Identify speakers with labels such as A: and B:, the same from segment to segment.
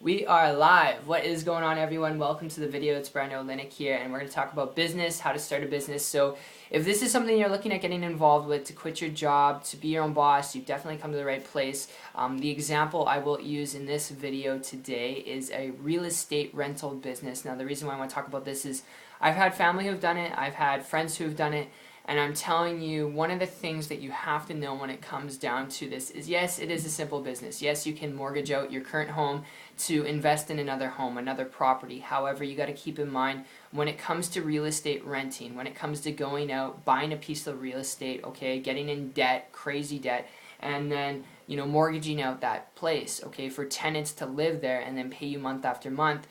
A: We are live. What is going on, everyone? Welcome to the video. It's Brando Linick here, and we're going to talk about business, how to start a business. So if this is something you're looking at getting involved with, to quit your job, to be your own boss, you've definitely come to the right place. The example I will use in this video today is a real estate rental business. Now, the reason why I want to talk about this is I've had family who've done it, I've had friends who've done it, and I'm telling you, one of the things that you have to know when it comes down to this is, yes, it is a simple business. Yes, you can mortgage out your current home to invest in another home, another property. However, you got to keep in mind when it comes to real estate renting, when it comes to going out, buying a piece of real estate, okay, getting in debt, crazy debt, and then, mortgaging out that place, okay, for tenants to live there and then pay you month after month.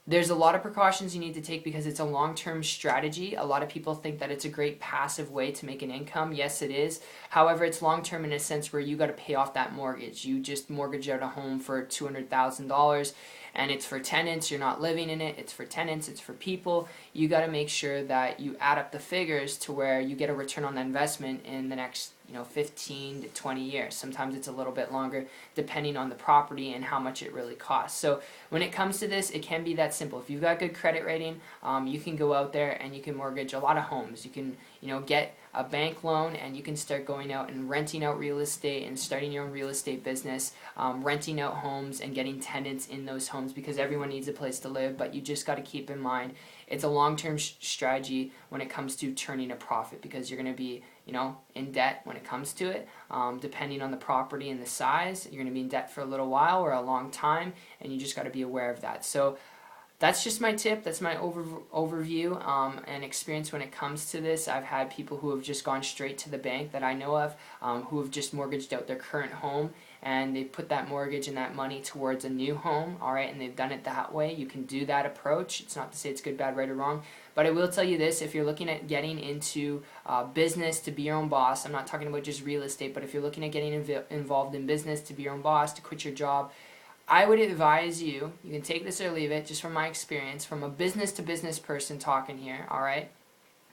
A: There's a lot of precautions you need to take because it's a long-term strategy. A lot of people think that it's a great passive way to make an income. Yes, it is. However, it's long-term in a sense where you got to pay off that mortgage. You just mortgage out a home for $200,000 and it's for tenants. You're not living in it. It's for tenants. It's for people. You got to make sure that you add up the figures to where you get a return on that investment in the next 15 to 20 years. Sometimes it's a little bit longer depending on the property and how much it really costs. So when it comes to this, it can be that simple. If you've got good credit rating, you can go out there and you can mortgage a lot of homes. You can get a bank loan and you can start going out and renting out real estate and starting your own real estate business, renting out homes and getting tenants in those homes because everyone needs a place to live. But you just got to keep in mind it's a long-term strategy when it comes to turning a profit because you're going to be in debt when it comes to it. Depending on the property and the size, you're going to be in debt for a little while or a long time, and you just got to be aware of that. So that's just my tip. That's my overview and experience when it comes to this. I've had people who have just gone straight to the bank that I know of who have just mortgaged out their current home and they put that mortgage and that money towards a new home, all right, and they've done it that way. You can do that approach. It's not to say it's good, bad, right, or wrong, but I will tell you this, if you're looking at getting into business to be your own boss, I'm not talking about just real estate, but if you're looking at getting involved in business to be your own boss, to quit your job, I would advise you can take this or leave it, just from my experience, from a business-to-business person talking here, all right?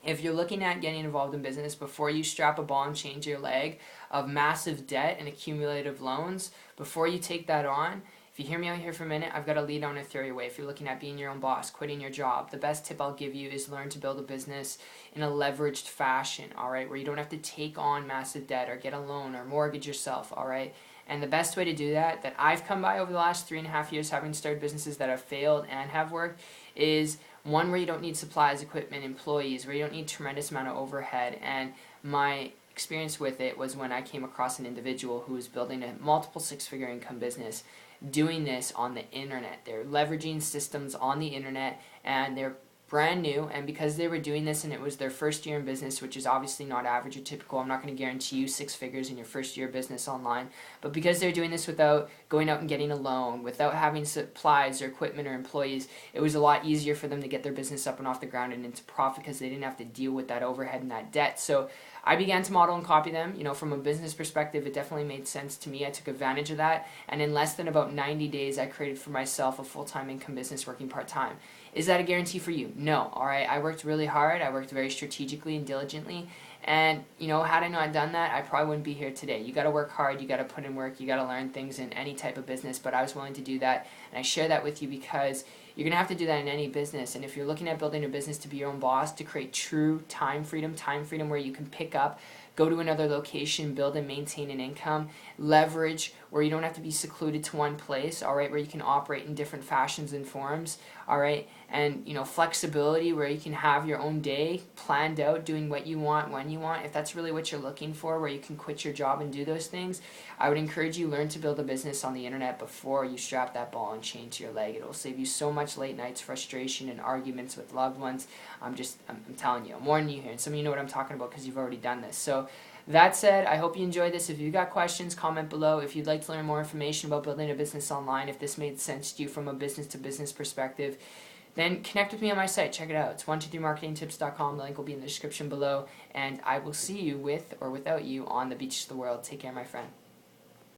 A: If you're looking at getting involved in business, before you strap a ball and change your leg of massive debt and accumulative loans, before you take that on, if you hear me out here for a minute, I've got a lead on a theory way. If you're looking at being your own boss, quitting your job, the best tip I'll give you is learn to build a business in a leveraged fashion, all right, where you don't have to take on massive debt or get a loan or mortgage yourself, all right? And the best way to do that I've come by over the last 3.5 years having started businesses that have failed and have worked is one where you don't need supplies, equipment, employees, where you don't need a tremendous amount of overhead. And my experience with it was when I came across an individual who was building a multiple six-figure income business doing this on the internet. They're leveraging systems on the internet and they're brand new, and because they were doing this and it was their first year in business, which is obviously not average or typical, I'm not going to guarantee you 6 figures in your first year of business online, but because they're doing this without going out and getting a loan, without having supplies or equipment or employees, it was a lot easier for them to get their business up and off the ground and into profit because they didn't have to deal with that overhead and that debt. So I began to model and copy them. From a business perspective, it definitely made sense to me. I took advantage of that, and in less than about 90 days, I created for myself a full-time income business working part-time. Is that a guarantee for you? No, all right? I worked really hard. I worked very strategically and diligently, and, had I not done that, I probably wouldn't be here today. You got to work hard. You got to put in work. You got to learn things in any type of business, but I was willing to do that, and I share that with you because you're going to have to do that in any business. And if you're looking at building a business to be your own boss, to create true time freedom where you can pick up, go to another location, build and maintain an income, leverage where you don't have to be secluded to one place, all right, where you can operate in different fashions and forms, all right, and, flexibility where you can have your own day planned out, doing what you want, when you want. If that's really what you're looking for, where you can quit your job and do those things, I would encourage you learn to build a business on the internet before you strap that ball and chain to your leg. It will save you so much late nights, frustration, and arguments with loved ones. I'm telling you, I'm warning you here, and some of you know what I'm talking about because you've already done this. So that said, I hope you enjoyed this. If you've got questions, comment below. If you'd like to learn more information about building a business online, if this made sense to you from a business-to-business perspective, then connect with me on my site. Check it out. It's 123marketingtips.com. The link will be in the description below. And I will see you with or without you on the beaches of the world. Take care, my friend.